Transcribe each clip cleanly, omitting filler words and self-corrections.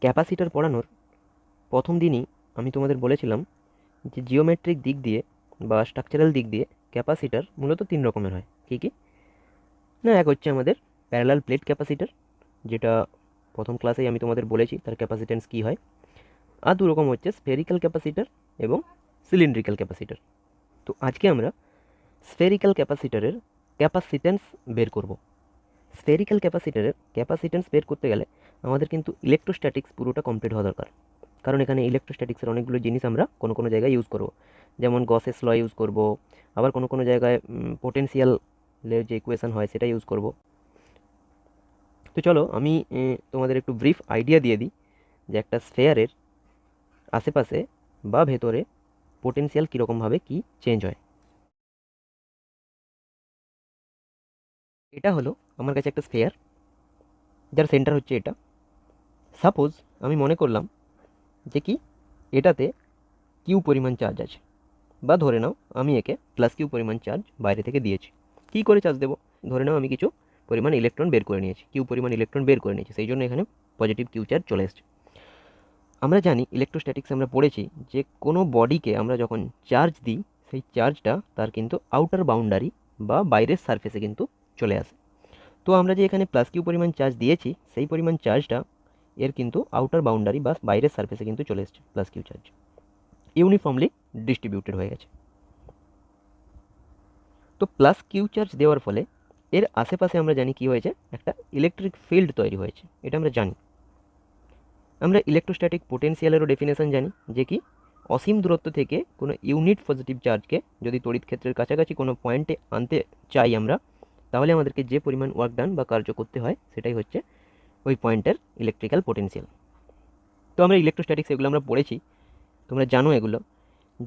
Capacitor পড়ানোর প্রথম দিনই আমি তোমাদের বলেছিলাম যে জিওমেট্রিক দিক দিয়ে বা স্ট্রাকচারাল দিক দিয়ে ক্যাপাসিটর মূলত তিন রকমের হয়। কী কী? না, এক হচ্ছে আমাদের প্যারালাল প্লেট ক্যাপাসিটর, যেটা প্রথম ক্লাসেই আমি তোমাদের বলেছি তার ক্যাপাসিটেন্স কী হয়। আর দু রকম হচ্ছে স্ফেরিক্যাল ক্যাপাসিটর এবং সিলিন্ড্রিক্যাল ক্যাপাসিটর। তো আজকে আমরা স্ফেরিক্যাল ক্যাপাসিটরের ক্যাপাসিটেন্স বের করব। স্ফেরিক্যাল ক্যাপাসিটরের ক্যাপাসিটেন্স বের করতে গেলে আমাদের কিন্তু ইলেকট্রোস্ট্যাটিক্স পুরোটা কমপ্লিট হওয়া দরকার, কারণ এখানে ইলেকট্রোস্ট্যাটিক্সের অনেকগুলো জিনিস আমরা কোনো কোনো জায়গায় ইউজ করব, যেমন গসেস ল ইউজ করব, আবার কোনো কোনো জায়গায় পোটেনশিয়ালের যে ইকুয়েশন হয় সেটা ইউজ করব। তো চলো আমি তোমাদের একটু ব্রিফ আইডিয়া দিয়ে দিই যে একটা স্ফেয়ারের আশেপাশে বা ভেতরে পোটেনশিয়াল কীরকমভাবে কী চেঞ্জ হয়। এটা হলো আমার কাছে একটা স্ফেয়ার, যার সেন্টার হচ্ছে এটা। সাপোজ আমি মনে করলাম যে কি এটাতে কিউ পরিমাণ চার্জ আছে, বা ধরে নাও আমি একে প্লাস কিউ পরিমাণ চার্জ বাইরে থেকে দিয়েছি। কী করে চার্জ দেবো? ধরে নাও আমি কিছু পরিমাণ ইলেকট্রন বের করে নিয়েছি, কিউ পরিমাণ ইলেকট্রন বের করে নিয়েছি, সেই জন্য এখানে পজিটিভ কিউ চার্জ চলে এসছে। আমরা জানি ইলেকট্রোস্ট্যাটিক্স আমরা পড়েছি যে কোনো বডিকে আমরা যখন চার্জ দিই সেই চার্জটা তার কিন্তু আউটার বাউন্ডারি বা বাইরের সারফেসে কিন্তু চলে আসে। তো আমরা যে এখানে প্লাস কিউ পরিমাণ চার্জ দিয়েছি সেই পরিমাণ চার্জটা এর কিন্তু আউটার বাউন্ডারি বা বাইরের সারফেসে কিন্তু চলে এসছে, plus Q charge uniformly distributed হয়ে গেছে। তো প্লাস কিউ চার্জ দেওয়ার ফলে এর আশেপাশে আমরা জানি কি হয়েছে, একটা ইলেকট্রিক ফিল্ড তৈরি হয়েছে, এটা আমরা জানি। আমরা ইলেকট্রোস্ট্যাটিক পোটেনশিয়ালেরও ডেফিনেশন জানি, যে কি অসীম দূরত্ব থেকে কোনো ইউনিট পজিটিভ চার্জকে যদি তড়িৎ ক্ষেত্রের কাছাকাছি কোনো পয়েন্টে আনতে চাই আমরা, তাহলে আমাদেরকে যে পরিমাণ ওয়ার্ক ডান বা কার্য করতে হয় সেটাই হচ্ছে ওই পয়েন্টের ইলেকট্রিক্যাল পোটেনশিয়াল। তো আমরা ইলেকট্রোস্ট্যাটিক্স এগুলো আমরা পড়েছি, তোমরা জানো এগুলো,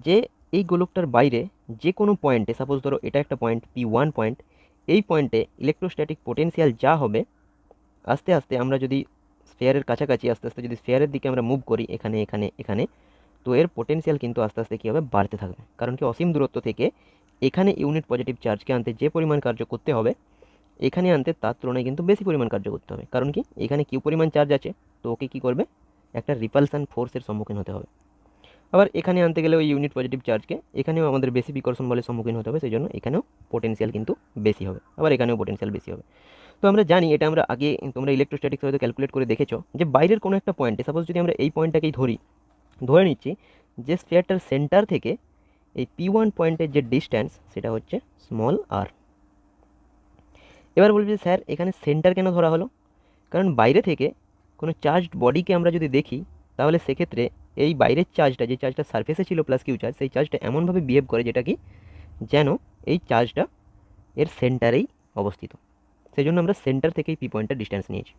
যে এই গোলকটার বাইরে যে কোনো পয়েন্টে, সাপোজ ধরো এটা একটা পয়েন্ট P1 পয়েন্ট, এই পয়েন্টে ইলেকট্রোস্ট্যাটিক পোটেনশিয়াল যা হবে, আস্তে আস্তে আমরা যদি স্ফেয়ারের কাছাকাছি আস্তে আস্তে যদি স্ফেয়ারের দিকে আমরা মুভ করি এখানে এখানে এখানে, তো এর পোটেনশিয়াল কিন্তু আস্তে আস্তে কী হবে, বাড়তে থাকবে। কারণ কি অসীম দূরত্ব থেকে এখানে ইউনিট পজিটিভ চার্জকে আনতে যে পরিমাণ কার্য করতে হবে, এখানে আনতে তার তুলনায় কিন্তু বেশি পরিমাণ কার্য করতে হবে। কারণ কি এখানে কিউ পরিমাণ চার্জ আছে, তো ওকে কী করবে, একটা রিপালসান ফোর্সের সম্মুখীন হতে হবে। আবার এখানে আনতে গেলে ওই ইউনিট পজিটিভ চার্জকে এখানেও আমাদের বেশি বিকর্ষণ বলের সম্মুখীন হতে হবে, সেই জন্য এখানেও পোটেনশিয়াল কিন্তু বেশি হবে, আবার এখানেও পোটেনশিয়াল বেশি হবে। তো আমরা জানি এটা, আমরা আগে তোমরা ইলেকট্রোস্ট্যাটিক্স হয়তো ক্যালকুলেট করে দেখেছো, যে বাইরের কোনো একটা পয়েন্টে, সাপোজ যদি আমরা এই পয়েন্টটাকেই ধরে নিচ্ছি যে স্ফিয়ারটার সেন্টার থেকে এই P1 পয়েন্টের যে ডিস্ট্যান্স সেটা হচ্ছে স্মল আর। এবার বলবি যে স্যার এখানে সেন্টার কেন ধরা হলো? কারণ বাইরে থেকে কোনো চার্জড বডিকে আমরা যদি দেখি, তাহলে সেক্ষেত্রে এই বাইরের চার্জটা, যে চার্জটা সারফেসে ছিল প্লাস কিউ চার্জ, সেই চার্জটা এমনভাবে বিহেভ করে যেটা কি যেন এই চার্জটা এর সেন্টারেই অবস্থিত। সেই জন্য আমরা সেন্টার থেকে এই P পয়েন্টের ডিস্ট্যান্স নিয়েছি।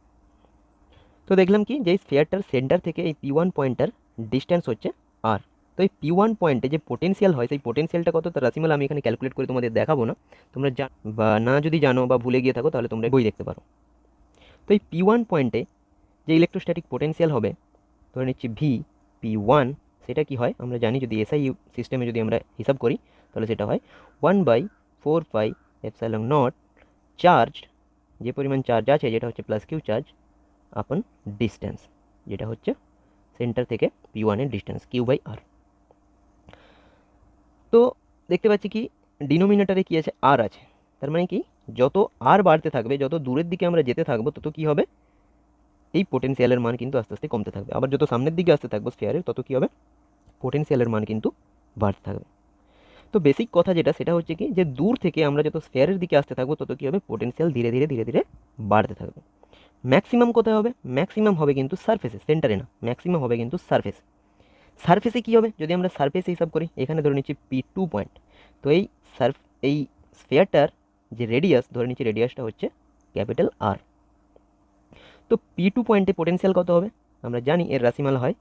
তো দেখলাম কি যে স্ফিয়ারটার সেন্টার থেকে এই P1 পয়েন্টার ডিস্ট্যান্স হচ্ছে আর। তো এই P1 পয়েন্টে যে পোটেনশিয়াল হয় সেই পোটেনশিয়ালটা কত, তার রাশিমালা আমি এখানে ক্যালকুলেট করে তোমাদের দেখাবো না, তোমরা বা না যদি জানো বা ভুলে গিয়ে থাকো তাহলে তোমরা বই দেখতে পারো। তো এই P1 পয়েন্টে যে ইলেকট্রোস্ট্যাটিক পোটেনশিয়াল হবে, ধরে নিচ্ছি P1, সেটা কি হয় আমরা জানি, যদি এসআই সিস্টেমে যদি আমরা হিসাব করি তাহলে সেটা হয় 1/4πε0 চার্জ, যে পরিমাণ চার্জ আছে যেটা হচ্ছে প্লাস কিউ চার্জ, আপন ডিস্টেন্স, যেটা হচ্ছে সেন্টার থেকে P1 এর ডিস্টেন্স Q/R। তো দেখতে পাচ্ছি কি ডিনোমিনেটারে কি আছে, আর আছে। তার মানে কি যত আর বাড়তে থাকবে, যত দূরের দিকে আমরা যেতে থাকবো, তত কি হবে, এই পোটেনশিয়ালের মান কিন্তু আস্তে আস্তে কমতে থাকবে। আবার যত সামনের দিকে আসতে থাকবো স্ফিয়ারের, তত কি হবে, পোটেনশিয়ালের মান কিন্তু বাড়তে থাকবে। তো বেসিক কথা যেটা, সেটা হচ্ছে কি যে দূর থেকে আমরা যত স্ফিয়ারের দিকে আসতে থাকবো, তত কি হবে, পোটেনশিয়াল ধীরে ধীরে ধীরে ধীরে বাড়তে থাকবে। ম্যাক্সিমাম কোথায় হবে, ম্যাক্সিমাম হবে কিন্তু সারফেসে, সেন্টারে না, ম্যাক্সিমাম হবে কিন্তু সারফেস। সারফেসে কী হবে, যদি আমরা সারফেসে হিসাব করি, এখানে ধরে নিচ্ছি P2 পয়েন্ট, তো এই স্ফিয়ারটার যে রেডিয়াস, ধরে নিচ্ছি রেডিয়াসটা হচ্ছে ক্যাপিটাল আর। তো P2 পয়েন্টে পোটেনশিয়াল কত হবে, আমরা জানি এর রাশিমালা হয়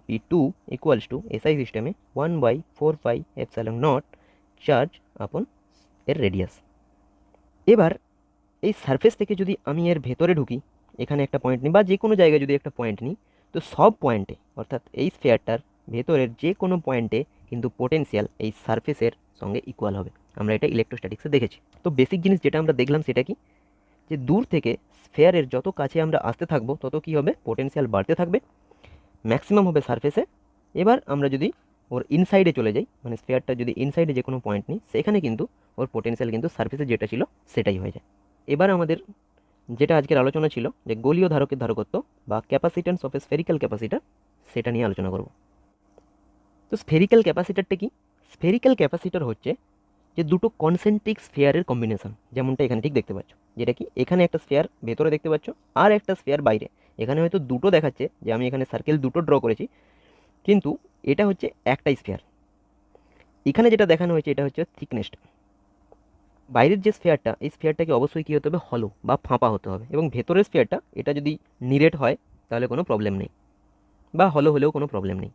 P2 ইকুয়ালস টু এসআই সিস্টেমে 1/4πε0 চার্জ আপন এর রেডিয়াস। এবার এই সারফেস থেকে যদি আমি এর ভেতরে ঢুকি, এখানে একটা পয়েন্ট নিই বা যে কোনো জায়গায় যদি একটা পয়েন্ট নিই, তো সব পয়েন্টে, অর্থাৎ এই স্ফিয়ারটার ভেতরের যে কোনো পয়েন্টে কিন্তু পোটেনশিয়াল এই সারফেসের সঙ্গে ইকুয়াল হবে। আমরা এটা ইলেকট্রোস্ট্যাটিক্সে দেখেছি। তো বেসিক জিনিস যেটা আমরা দেখলাম সেটা কি, যে দূর থেকে স্ফেয়ারের যত কাছে আমরা আসতে থাকবো তত কী হবে, পোটেনশিয়াল বাড়তে থাকবে, ম্যাক্সিমাম হবে সারফেসে। এবার আমরা যদি ওর ইনসাইডে চলে যাই, মানে স্ফেয়ারটা যদি ইনসাইডে যে কোনো পয়েন্ট নিই, সেখানে কিন্তু ওর পোটেনশিয়াল কিন্তু সারফেসে যেটা ছিল সেটাই হয়ে যায়। এবার আমাদের যেটা আজকের আলোচনা ছিল যে গোলীয় ধারকের ধারকত্ব বা capacitance of A spherical capacitor, সেটা নিয়ে আলোচনা করব। তো স্ফেরিক্যাল ক্যাপাসিটারটা কি? স্ফেরিক্যাল ক্যাপাসিটার হচ্ছে যে দুটো কনসেন্ট্রিক স্ফেয়ারের কম্বিনেশন, যেমনটা এখানে ঠিক দেখতে পাচ্ছ, যেটা কি এখানে একটা স্ফেয়ার ভেতরে দেখতে পাচ্ছ আর একটা স্ফেয়ার বাইরে। এখানে হয়তো দুটো দেখাচ্ছে, যে আমি এখানে সার্কেল দুটো ড্র করেছি, কিন্তু এটা হচ্ছে একটাই স্ফেয়ার। এখানে যেটা দেখানো হয়েছে এটা হচ্ছে থিকনেসটা। বাইরের যে স্ফেয়ারটা, এই স্ফেয়ারটাকে অবশ্যই কী হতে হবে, হলো বা ফাঁপা হতে হবে, এবং ভেতরের স্ফেয়ারটা এটা যদি নিরেট হয় তাহলে কোনো প্রবলেম নেই, বা হলো হলেও কোনো প্রবলেম নেই।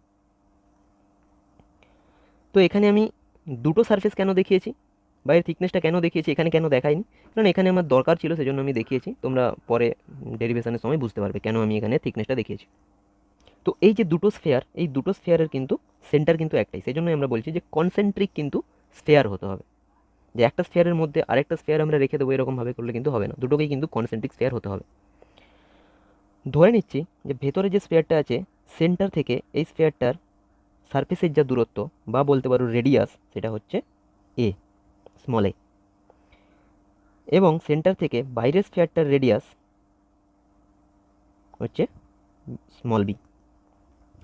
তো এখানে আমি দুটো সারফেস কেন দেখিয়েছি, বাইরের থিকনেসটা কেন দেখিয়েছি, এখানে কেন দেখাইনি, কারণ এখানে আমার দরকার ছিল, সেজন্য আমি দেখিয়েছি। তোমরা পরে ডেরিভেশনের সময় বুঝতে পারবে কেন আমি এখানে থিকনেসটা দেখিয়েছি। তো এই যে দুটো স্ফেয়ার, এই দুটো স্ফেয়ারের কিন্তু সেন্টার কিন্তু একটাই, সেই জন্যই আমরা বলছি যে কনসেন্ট্রিক কিন্তু স্ফেয়ার হতে হবে। যে একটা স্ফেয়ারের মধ্যে আরেকটা স্ফেয়ার আমরা রেখে দেবো এরকমভাবে করলে কিন্তু হবে না, দুটোকেই কিন্তু কনসেন্ট্রিক স্ফেয়ার হতে হবে। ধরে নিচ্ছি যে ভেতরে যে স্ফেয়ারটা আছে, সেন্টার থেকে এই স্ফেয়ারটার সারফেসের যা দূরত্ব বা বলতে পারো রেডিয়াস, সেটা হচ্ছে এ, স্মল এ, এবং সেন্টার থেকে বাইরের স্ফেয়ারটার রেডিয়াস হচ্ছে স্মল বি।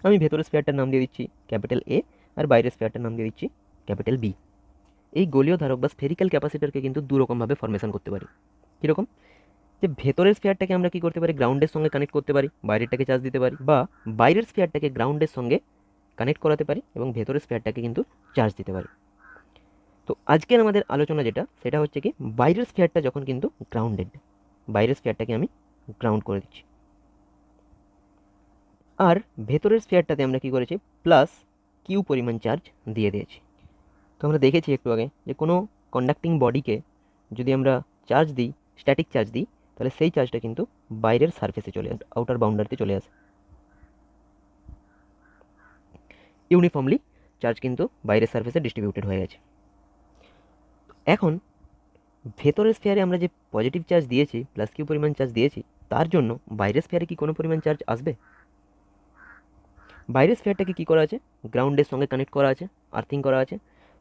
আমি ভেতরের স্ফেয়ারটার নাম দিয়ে দিচ্ছি ক্যাপিটাল এ, আর বাইরের স্ফেয়ারটার নাম দিয়ে দিচ্ছি ক্যাপিটাল বি। এই গোলীয় ধারক বা স্ফেরিক্যাল ক্যাপাসিটরকে কিন্তু দুরকমভাবে ফরমেশন করতে পারি। কীরকম? যে ভেতরের স্ফেয়ারটাকে আমরা কী করতে পারি, গ্রাউন্ডের সঙ্গে কানেক্ট করতে পারি, বাইরেরটাকে চার্জ দিতে পারি, বা বাইরের স্ফেয়ারটাকে গ্রাউন্ডের সঙ্গে কানেক্ট করাতে পারি এবং ভেতরের স্ফেয়ারটাকে কিন্তু চার্জ দিতে পারি। তো আজকের আমাদের আলোচনা যেটা, সেটা হচ্ছে কি, বাইরের স্ফেয়ারটা যখন কিন্তু গ্রাউন্ডেড, বাইরের স্ফেয়ারটাকে আমি গ্রাউন্ড করে দিচ্ছি, আর ভেতরের স্ফেয়ারটাতে আমরা কী করেছি, প্লাস কিউ পরিমাণ চার্জ দিয়ে দিয়েছি। তো আমরা দেখেছি একটু আগে যে কোনো কন্ডাক্টিং বডিকে যদি আমরা চার্জ দিই, স্ট্যাটিক চার্জ দিই, তাহলে সেই চার্জটা কিন্তু বাইরের সারফেসে চলে আসে, আউটার বাউন্ডারিতে চলে আসে। ইউনিফর্মলি চার্জ কিন্তু বাইরের সারফেসে ডিস্ট্রিবিউটেড হয়ে গেছে। এখন ভেতরের স্ফেয়ারে আমরা যে পজিটিভ চার্জ দিয়েছি, প্লাস কিউ পরিমাণ চার্জ দিয়েছি, তার জন্য বাইরের স্ফেয়ারে কি কোনো পরিমাণ চার্জ আসবে? বাইরের স্ফেয়ারটাকে কী করা আছে, গ্রাউন্ডের সঙ্গে কানেক্ট করা আছে, আর্থিং করা আছে।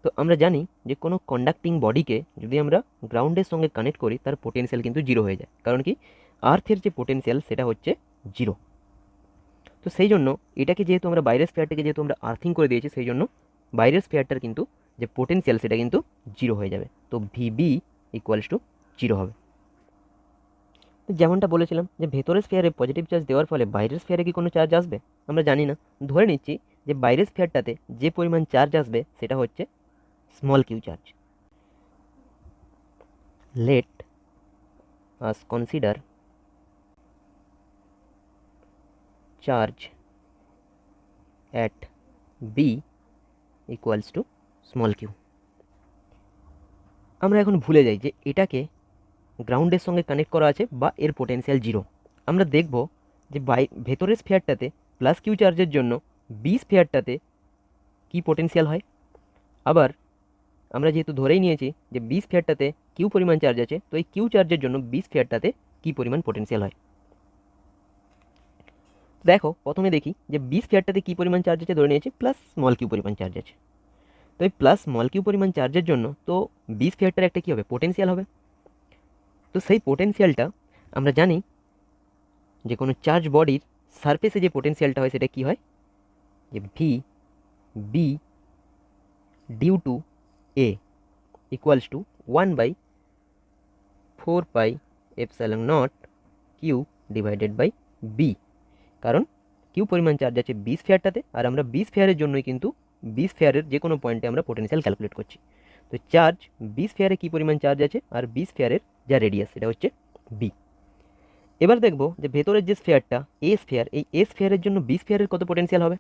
তো আমরা জানি যে কোনো কন্ডাক্টিং বডিকে যদি আমরা গ্রাউন্ডের সঙ্গে কানেক্ট করি, তার পোটেনশিয়াল কিন্তু জিরো হয়ে যায়, কারণ কি, আর্থের যে পোটেনশিয়াল সেটা হচ্ছে জিরো। তো সেই জন্য এটাকে যেহেতু আমরা বাইরের স্ফেয়ারটাকে যেহেতু আমরা আর্থিং করে দিয়েছি, সেই জন্য বাইরের স্ফেয়ারটার কিন্তু যে পোটেনশিয়াল সেটা কিন্তু জিরো হয়ে যাবে। তো ভিবি ইকুয়ালস টু জিরো হবে। যেমনটা বলেছিলাম যে ভেতরের স্ফেয়ারে পজিটিভ চার্জ দেওয়ার ফলে বাইরের স্ফেয়ারে কি কোনো চার্জ আসবে, আমরা জানি না। ধরে নিচ্ছি যে বাইরের স্ফেয়ারটাতে যে পরিমাণ চার্জ আসবে সেটা হচ্ছে small Q charge. Let us consider charge at B equals to small Q. আমরা এখন ভুলে যাই যে এটাকে গ্রাউন্ডের সঙ্গে কানেক্ট করা আছে বা এর পোটেনশিয়াল জিরো। আমরা দেখব যে ভেতরের স্ফেয়ারটাতে প্লাস কিউ চার্জের জন্য বি স্ফেয়ারটাতে কী পোটেনশিয়াল হয়। আবার আমরা যেহেতু ধরেই নিয়েছি যে বি স্ফেয়ারটাতে কিউ পরিমাণ চার্জ আছে, তো এই কিউ চার্জের জন্য বি স্ফেয়ারটাতে কী পরিমাণ পোটেনশিয়াল হয়। দেখো প্রথমে দেখি যে বি স্ফেয়ারটাতে কী পরিমাণ চার্জ আছে, ধরে নিয়েছি প্লাস স্মল কিউ পরিমাণ চার্জ আছে। তো এই প্লাস স্মল কিউ পরিমাণ চার্জের জন্য তো বি স্ফেয়ারটার একটা কী হবে, পোটেনশিয়াল হবে। তো সেই পোটেনশিয়ালটা আমরা জানি যে কোনো চার্জ বডির সারফেসে যে পোটেনশিয়ালটা হয় সেটা কি হয়, যে V B due to A equals to 1/4πε0 Q divided by B. কারণ কিউ পরিমাণ চার্জ আছে বি স্ফেয়ারটাতে, আর আমরা বি স্ফেয়ারের জন্যই কিন্তু বি স্ফেয়ারের যে কোনো পয়েন্টে আমরা পোটেনশিয়াল ক্যালকুলেট করছি। তো চার্জ বি স্ফেয়ারে কী পরিমাণ চার্জ আছে, আর বি স্ফেয়ারের যা রেডিয়াস সেটা হচ্ছে বি। এবার দেখব যে ভেতরের যে স্ফেয়ারটা এ স্ফেয়ার, এই এ স্ফেয়ারের জন্য বি স্ফেয়ারের কত পোটেনশিয়াল হবে।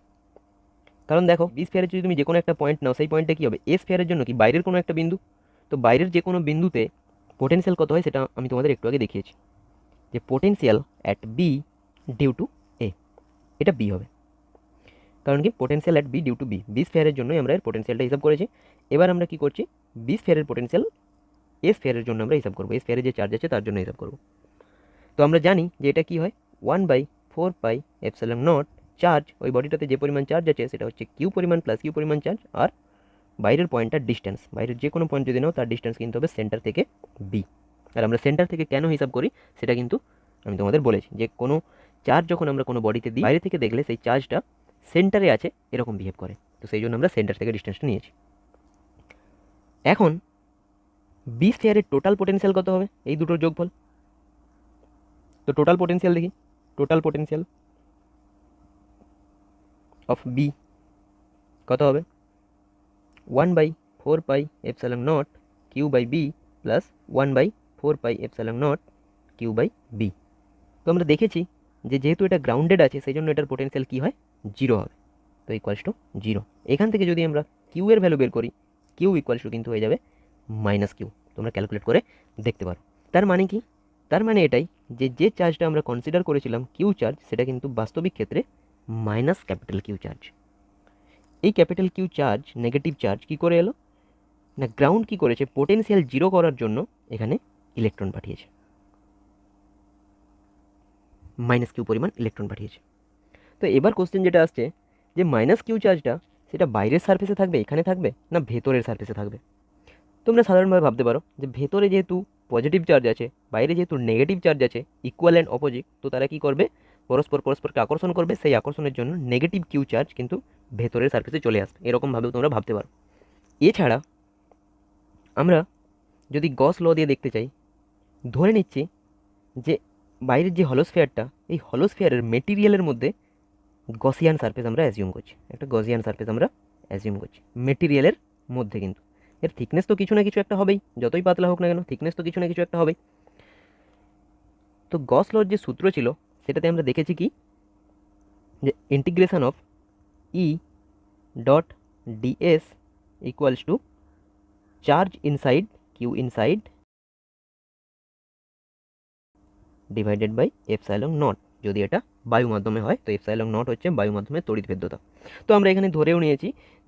কারণ দেখো বি স্ফেয়ারের যদি তুমি যে কোনো একটা পয়েন্ট নাও, সেই পয়েন্টে কী হবে, এ স্ফেয়ারের জন্য কি বাইরের কোনো একটা বিন্দু। তো বাইরের যে কোনো বিন্দুতে পোটেনশিয়াল কত হয় সেটা আমি তোমাদের একটু আগে দেখিয়েছি, যে potential at B due to A, এটা বি হবে। কারণ কি, potential at B due to B, B স্ফেয়ারের জন্যই আমরা এর পোটেনশিয়ালটা হিসাব করেছি। এবার আমরা কি করছি, বি স্ফেয়ারের পোটেনশিয়াল এ স্ফেয়ারের জন্য আমরা হিসাব করবো, এ স্ফেয়ারে যে চার্জ আছে তার জন্য হিসাব করবো। তো আমরা জানি যে এটা কি হয় 1/4πε0 চার্জ, ওই বডিটাতে যে পরিমাণ চার্জ আছে সেটা হচ্ছে কিউ পরিমাণ প্লাস কিউ পরিমাণ চার্জ, আর বাইরের পয়েন্টটার ডিস্টেন্স, বাইরের যে কোনো পয়েন্ট যদি নাও তার ডিস্টেন্স কিন্তু হবে সেন্টার থেকে বি। আর আমরা সেন্টার থেকে কেন হিসাব করি সেটা কিন্তু আমি তোমাদের বলেছি, যে কোনো চার্জ যখন আমরা কোনো বডিতে দিই বাইরে থেকে দেখলে সেই চার্জটা সেন্টারে আছে এরকম বিহেভ করে, তো সেই জন্য আমরা সেন্টার থেকে ডিস্টেন্সটা নিয়েছি। এখন বি স্ফিয়ারের টোটাল পোটেনশিয়াল কত হবে এই দুটোর যোগফল? তো টোটাল পোটেনশিয়াল দেখি, টোটাল পোটেনশিয়াল অফ বি কত হবে? 1/4πε0 Q by B plus 1/4πε0 Q by B. তো আমরা দেখেছি যে যেহেতু এটা গ্রাউন্ডেড আছে সেই জন্য এটার পোটেনশিয়াল কী হয়, 0 হবে, তো ইকুয়ালস টু 0। এখান থেকে যদি আমরা কিউ এর ভ্যালু বের করি, কিউ ইকুয়ালস টু কিন্তু হয়ে যাবে মাইনাস কিউ, তোমরা ক্যালকুলেট করে দেখতে পারো। তার মানে কি? তার মানে এটাই যে যে চার্জটা আমরা কনসিডার করেছিলাম কিউ চার্জ, সেটা কিন্তু বাস্তবিক ক্ষেত্রে মাইনাস ক্যাপিটাল কিউ চার্জ। এই capital Q charge, negative charge কী করে এলো না, গ্রাউন্ড কী করেছে, পোটেনশিয়াল 0 করার জন্য এখানে ইলেকট্রন পাঠিয়েছে, মাইনাস কিউ পরিমাণ ইলেকট্রন পাঠিয়েছে। তো এবার কোশ্চেন যেটা আসছে যে মাইনাস কিউ চার্জটা সেটা বাইরের সারফেসে থাকবে, এখানে থাকবে, না ভেতরের সারফেসে থাকবে? তোমরা সাধারণভাবে ভাবতে পারো যে ভেতরে যেহেতু পজিটিভ চার্জ আছে, বাইরে যেহেতু নেগেটিভ চার্জ আছে, ইকুয়াল অ্যান্ড অপোজিট, তো তারা কী করবে, পরস্পরকে আকর্ষণ করবে, সেই আকর্ষণের জন্য নেগেটিভ কিউ চার্জ কিন্তু ভেতরের সারফেসে চলে আসবে, এরকমভাবেও তোমরা ভাবতে পারো। এছাড়া আমরা যদি গস ল দিয়ে দেখতে চাই, ধরে নিচ্ছি যে বাইরের যে হলোস্ফিয়ারটা, এই হলোস্ফিয়ারের মেটেরিয়ালের মধ্যে গসিয়ান সারফেস আমরা অ্যাজিউম করছি, একটা গসিয়ান সারফেস আমরা অ্যাজিউম করছি মেটেরিয়ালের মধ্যে, কিন্তু এর থিকনেস তো কিছু না কিছু একটা হবেই, যতই পাতলা হোক না কেন থিকনেস তো কিছু না কিছু একটা হবেই। তো গস লর যে সূত্র ছিল সেটাতে আমরা দেখেছি কি, যে integration of E dot DS equals to charge inside Q inside divided by epsilon naught. যদি এটা বায়ু মাধ্যমে হয় তো এপসাইলন নট হচ্ছে বায়ু মাধ্যমে তড়িৎ ভেদ্যতা। তো আমরা এখানে ধরেও নিয়েছি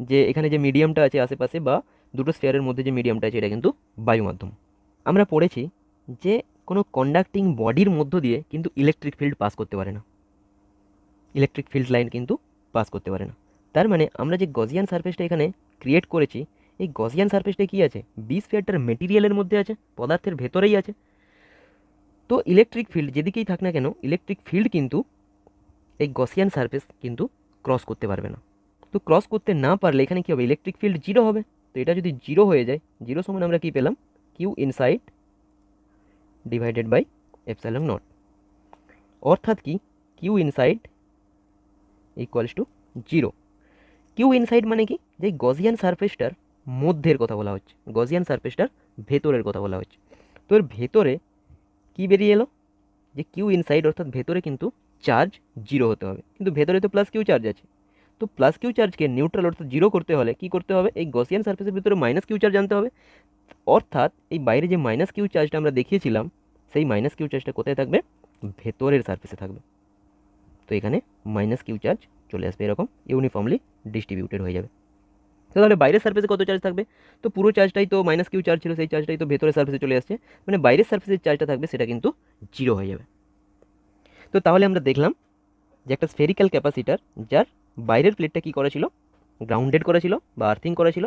যে এখানে যে মিডিয়ামটা আছে আশেপাশে বা দুটো স্ফিয়ারের মধ্যে যে মিডিয়ামটা আছে এটা কিন্তু বায়ু মাধ্যম। আমরা পড়েছি যে কোনো কন্ডাক্টিং বডির মধ্য দিয়ে কিন্তু ইলেকট্রিক ফিল্ড পাস করতে পারে না, ইলেকট্রিক ফিল্ড লাইন কিন্তু পাস করতে পারে না। তার মানে আমরা যে গসিয়ান সারফেসটা এখানে ক্রিয়েট করেছি, এই গসিয়ান সারফেসটা কি আছে, বি স্ফিয়ারটার মেটেরিয়ালের মধ্যে আছে, পদার্থের ভেতরেই আছে। তো ইলেকট্রিক ফিল্ড যেদিকেই থাক না কেন, ইলেকট্রিক ফিল্ড কিন্তু এই গসিয়ান সারফেস কিন্তু ক্রস করতে পারবে না। তো ক্রস করতে না পারলে এখানে কী হবে, ইলেকট্রিক ফিল্ড 0 হবে। তো এটা যদি 0 হয়ে যায়, 0 সমান আমরা কী পেলাম, Q inside divided by epsilon naught. অর্থাৎ কি, Q inside equals to 0। Q inside মানে কি, যে গসিয়ান সারফেসটার মধ্যের কথা বলা হচ্ছে, গসিয়ান সারফেসটার ভেতরের কথা বলা হচ্ছে। তো এর ভেতরে কি বেরিয়ে এলো, যে কিউ ইনসাইড অর্থাৎ ভেতরে কিন্তু চার্জ 0 হতে হবে, কিন্তু ভেতরে তো প্লাস কিউ চার্জ আছে। তো প্লাস কিউ চার্জকে নিউট্রাল অর্থাৎ 0 করতে হলে কি করতে হবে, এই গসিয়ান সারফেসের ভিতরে মাইনাস কিউ চার্জ আনতে হবে। অর্থাৎ এই বাইরে যে মাইনাস কিউ চার্জটা আমরা দেখিয়েছিলাম, সেই মাইনাস কিউ চার্জটা কোথায় থাকবে, ভেতরের সারফেসে থাকবে। তো এখানে মাইনাস কিউ চার্জ চলে আসবে, এরকম ইউনিফর্মলি ডিস্ট্রিবিউটেড হয়ে যাবে। তো তাহলে বাইরের সারফেসে কত চার্জ থাকবে, তো পুরো চার্জটাই তো মাইনাস কিউ চার্জ ছিল, সেই চার্জটাই তো ভেতরের সারফেসে চলে আসছে, মানে বাইরের সারফেসের চার্জটা থাকবে সেটা কিন্তু 0 হয়ে যাবে। তো তাহলে আমরা দেখলাম যে একটা স্ফেরিক্যাল ক্যাপাসিটার যার বাইরের প্লেটটা কী করা ছিল, গ্রাউন্ডেড করা ছিল বা আর্থিং করা ছিল,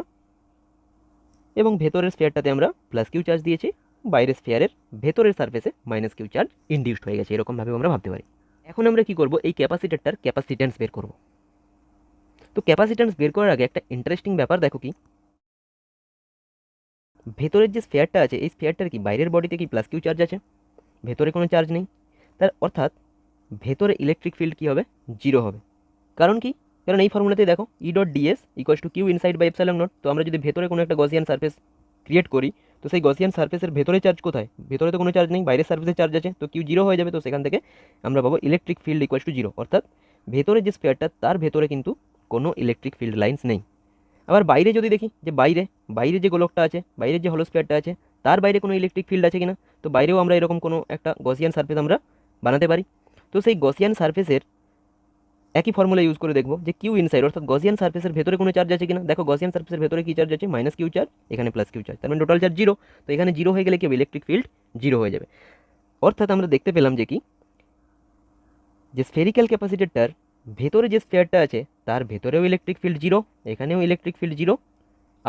এবং ভেতরের স্ফিয়ারটাতে আমরা প্লাস কিউ চার্জ দিয়েছি, বাইরের স্ফিয়ারের ভেতরের সারফেসে মাইনাস কিউ চার্জ ইনডিউসড হয়ে গেছে, এরকমভাবে আমরা ভাবতে পারি। এখন আমরা কি করব, এই ক্যাপাসিটারটার ক্যাপাসিট্যান্স বের করব। তো ক্যাপাসিট্যান্স বের করার আগে একটা ইন্টারেস্টিং ব্যাপার দেখো কি, ভেতরের যে স্ফিয়ারটা আছে এই স্ফিয়ারটার কি বাইরের বডিতে কি প্লাস কিউ চার্জ আছে, ভেতরে কোনো চার্জ নেই, তার অর্থাৎ ভেতরে ইলেকট্রিক ফিল্ড কী হবে, 0 হবে। কারণ কি, কারণ এই ফর্মুলাতেই দেখো E dot DS equals to Q inside by epsilon naught. তো আমরা যদি ভেতরে কোনো একটা গসিয়ান সারফেস ক্রিয়েট করি, তো সেই গসিয়ান সারফেসের ভেতরে চার্জ কোথায়, ভেতরে তো কোনো চার্জ নেই, বাইরের সারফেসে চার্জ আছে, তো কিউ 0 হয়ে যাবে। তো সেখান থেকে আমরা পাবো ইলেকট্রিক ফিল্ড ইকুয়ালস টু 0, অর্থাৎ ভেতরে যে স্ফিয়ারটা তার ভেতরে কিন্তু কোনো ইলেকট্রিক ফিল্ড লাইন্স নেই। আবার বাইরে যদি দেখি যে বাইরে যে গোলকটা আছে, বাইরের যে হলোস্ফিয়ারটা আছে তার বাইরে কোনো ইলেকট্রিক ফিল্ড আছে কিনা, তো বাইরেও আমরা এরকম কোনো একটা গসিয়ান সারফেস আমরা বানাতে পারি। তো সেই গসিয়ান সারফেসের একই ফর্মুলা ইউজ করে দেখবো যে কিউ ইনসাইড অর্থাৎ গসিয়ান সারফেসের ভেতরে কোনো চার্জ আছে কিনা। দেখো গসিয়ান সারফেসের ভেতরে কি চার্জ আছে, মাইনাস কিউ চার্জ, এখানে প্লাস কিউ চার্জ, তার মানে টোটাল চার্জ 0। তো এখানে 0 হয়ে গেলে কি হবে, ইলেকট্রিক ফিল্ড 0 হয়ে যাবে। অর্থাৎ আমরা দেখতে পেলাম যে কি, যে স্ফেরিক্যাল ক্যাপাসিটরটার ভেতরে যে স্ফেয়ারটা আছে তার ভেতরেও ইলেকট্রিক ফিল্ড জিরো, এখানেও ইলেকট্রিক ফিল্ড জিরো,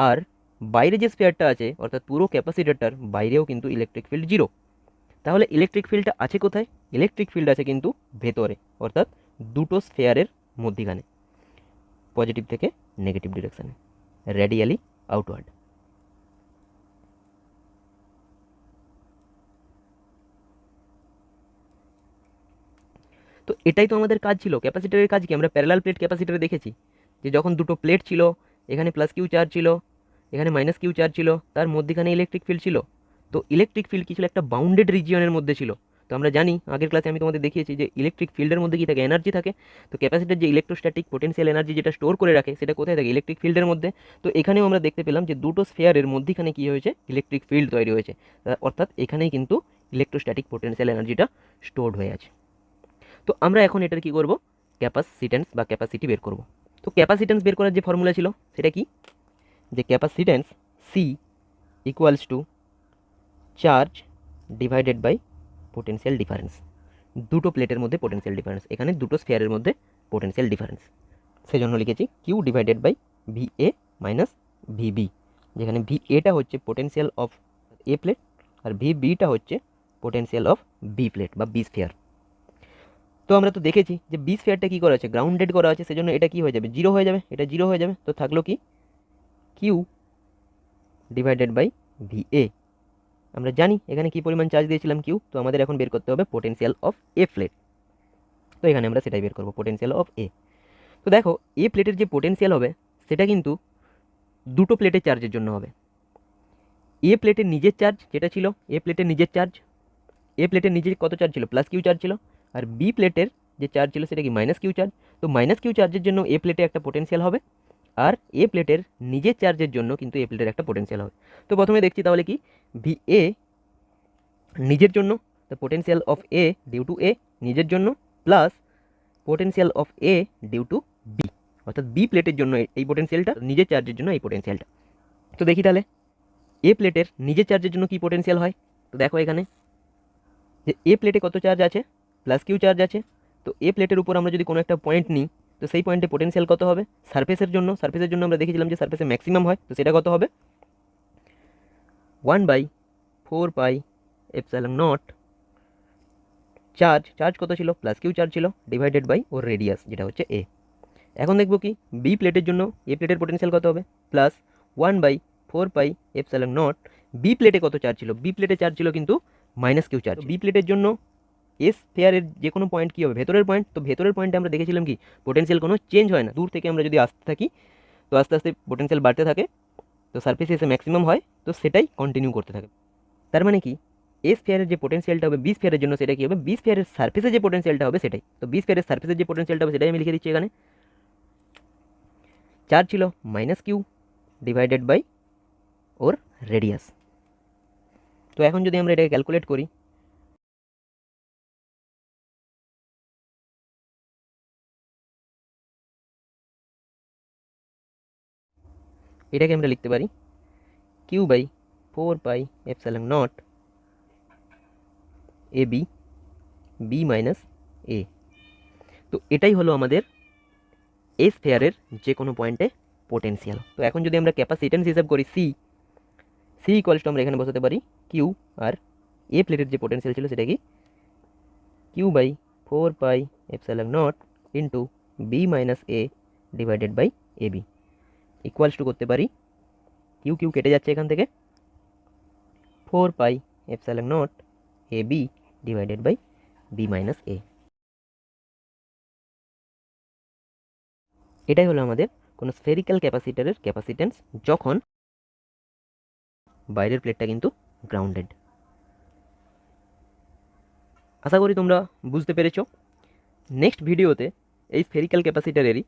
আর বাইরে যে স্ফেয়ারটা আছে অর্থাৎ পুরো ক্যাপাসিটরটার বাইরেও কিন্তু ইলেকট্রিক ফিল্ড জিরো। তাহলে ইলেকট্রিক ফিল্ডটা আছে কোথায়? ইলেকট্রিক ফিল্ড আছে কিন্তু ভেতরে, অর্থাৎ দুটো স্ফেয়ারের মধ্যিখানে, পজিটিভ থেকে নেগেটিভ ডিরেকশানে, রেডিয়ালি আউটওয়ার্ড। তো এটাই তো আমাদের কাজ ছিল। ক্যাপাসিটরের কাজ কি? আমরা প্যারালাল প্লেট ক্যাপাসিটরে দেখেছি যে যখন দুটো প্লেট ছিল, এখানে প্লাস কিউ চার্জ ছিল, এখানে মাইনাস কিউ চার্জ ছিল, তার মধ্যেখানে ইলেকট্রিক ফিল্ড ছিল। তো ইলেকট্রিক ফিল্ড কি ছিল? একটা বাউন্ডেড রিজিয়নের মধ্যে ছিল। তো আমরা জানি, আগের ক্লাসে আমি তোমাদের দেখিয়েছি যে ইলেকট্রিক ফিল্ডের মধ্যে কি থাকে? এনার্জি থাকে। তো ক্যাপাসিটর যে ইলেকট্রোস্ট্যাটিক পোটেনশিয়াল এনার্জি যেটা স্টোর করে রাখে সেটা কোথায় থাকে? ইলেকট্রিক ফিল্ডের মধ্যে। তো এখানেও আমরা দেখতে পেলাম যে দুটো স্ফেয়ারের মধ্যেখানে কি হয়েছে? ইলেকট্রিক ফিল্ড তৈরি হয়েছে, অর্থাৎ এখানেই কিন্তু ইলেকট্রোস্ট্যাটিক পোটেনশিয়াল এনার্জিটা স্টোরড হয়ে আছে। তো আমরা এখন এটার কি করব? ক্যাপাসিটেন্স বা ক্যাপাসিটি বের করব। তো ক্যাপাসিটেন্স বের করার যে ফর্মুলা ছিল সেটা কি? যে capacitance C equals to charge divided by potential difference. দুটো প্লেটের মধ্যে পোটেনশিয়াল ডিফারেন্স, এখানে দুটো স্ফেয়ারের মধ্যে পোটেনশিয়াল ডিফারেন্স, সেজন্য লিখেছি Q divided by V A minus V B, যেখানে ভি এটা হচ্ছে পোটেনশিয়াল অফ এ প্লেট আর ভি বিটা হচ্ছে পোটেনশিয়াল অফ বি প্লেট বা বি স্ফিয়ার। তো আমরা তো দেখেছি যে বি স্ফিয়ারটা কী করা আছে? গ্রাউন্ডেড করা আছে, সেজন্য এটা কি হয়ে যাবে? জিরো হয়ে যাবে, এটা জিরো হয়ে যাবে। তো থাকলো কি? Q divided by V A. আমরা জানি এখানে কি পরিমাণ চার্জ দিয়েছিলাম কিউ, তো আমাদের এখন বের করতে হবে পোটেনশিয়াল অফ এ প্লেট। তো এখানে আমরা সেটাই বের করবো, পোটেনশিয়াল অফ এ। তো দেখো, এ প্লেটের যে পোটেনশিয়াল হবে সেটা কিন্তু দুটো প্লেটের চার্জের জন্য হবে। এ প্লেটের নিজের চার্জ যেটা ছিল, এ প্লেটের নিজের চার্জ, এ প্লেটের নিজের কত চার্জ ছিল? প্লাস কিউ চার্জ ছিল। আর বি প্লেটের যে চার্জ ছিল সেটা কি? Minus Q charge. তো মাইনাস কিউ চার্জের জন্য এ প্লেটে একটা পোটেনশিয়াল হবে, আর এ প্লেটের নিজের চার্জের জন্য কিন্তু এ প্লেটের একটা পোটেনশিয়াল হবে। তো প্রথমে দেখছি তাহলে কি, ভি এ নিজের জন্য, the potential of A due to A নিজের জন্য, plus potential of A due to B, অর্থাৎ বি প্লেটের জন্য এই পোটেনশিয়ালটা, নিজের চার্জের জন্য এই পোটেনশিয়ালটা। তো দেখি তাহলে এ প্লেটের নিজের চার্জের জন্য কি পোটেনশিয়াল হয়। তো দেখো এখানে যে এ প্লেটে কত চার্জ আছে? প্লাস কিউ চার্জ আছে। তো এ প্লেটের উপর আমরা যদি কোনো একটা পয়েন্ট নিই, তো সেই পয়েন্টে পোটেনশিয়াল কত হবে? সারফেসের জন্য, সারফেসের জন্য আমরা দেখেছিলাম যে সারফেসে ম্যাক্সিমাম হয়, তো সেটা কত হবে? 1/4πε0 চার্জ, চার্জ কত ছিল? প্লাস কিউ চার্জ ছিল, ডিভাইডেড বাই ওর রেডিয়াস যেটা হচ্ছে এ। এখন দেখবো কি, বি প্লেটের জন্য এ প্লেটের পোটেনশিয়াল কত হবে? প্লাস 1/4πε0। বি প্লেটে কত চার্জ ছিল? বি প্লেটে চার্জ ছিল কিন্তু মাইনাস কিউ চার্জ। বি প্লেটের জন্য এস স্ফিয়ারের যে কোনো পয়েন্ট কী হবে? ভেতরের পয়েন্ট। তো ভেতরের পয়েন্টে আমরা দেখেছিলাম কি, পোটেনশিয়াল কোনো চেঞ্জ হয় না। দূর থেকে আমরা যদি আসতে থাকি তো আস্তে আস্তে পোটেনশিয়াল বাড়তে থাকে, তো সারফেসে এসে ম্যাক্সিমাম হয়, তো সেটাই কন্টিনিউ করতে থাকে। তার মানে কি, এ স্ফিয়ারের যে পোটেনশিয়ালটা হবে বি স্ফিয়ারের জন্য সেটা কি হবে? বি স্ফিয়ারের সারফেসে যে পোটেনশিয়ালটা হবে সেটাই। তো বি স্ফিয়ারের সারফেসের যে পোটেনশিয়ালটা হবে সেটাই আমি লিখে দিচ্ছি এখানে। চার্জ ছিল মাইনাস কিউ ডিভাইডেড বাই ওর রেডিয়াস। তো এখন যদি আমরা এটাকে ক্যালকুলেট করি, এটাকে আমরা লিখতে পারি Q/4πε0 A B, B minus এ। তো এটাই হলো আমাদের এ স্ফিয়ারের যে কোনো পয়েন্টে পোটেনশিয়াল। তো এখন যদি আমরা ক্যাপাসিটেন্স হিসাব করি সি, সি ইকুয়ালস টু আমরা এখানে বসাতে পারি কিউ, আর এ প্লেটের যে পোটেনশিয়াল ছিল সেটা কি? Q/4πε0 into B minus A divided by A B equals to করতে পারি, কিউ কিউ কেটে যাচ্ছে এখান থেকে, 4πε0 A B divided by B minus A. এটাই হলো আমাদের কোনো স্ফেরিক্যাল ক্যাপাসিটরের ক্যাপাসিটেন্স যখন বাইরের প্লেটটা কিন্তু গ্রাউন্ডেড। আশা করি তোমরা বুঝতে পেরেছো। নেক্সট ভিডিওতে এই স্ফেরিক্যাল ক্যাপাসিটরেরই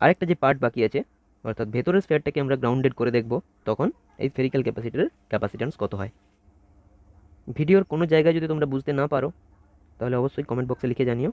আরেকটা যে পার্ট বাকি আছে, অর্থাৎ ভেতরের স্ফেয়ারটাকে আমরা গ্রাউন্ডেড করে দেখব, তখন এই স্ফেরিক্যাল ক্যাপাসিটরের ক্যাপাসিটেন্স কত হয়। ভিডিওর কোনো জায়গায় যদি তোমরা বুঝতে না পারো তাহলে অবশ্যই কমেন্ট বক্সে লিখে জানিও।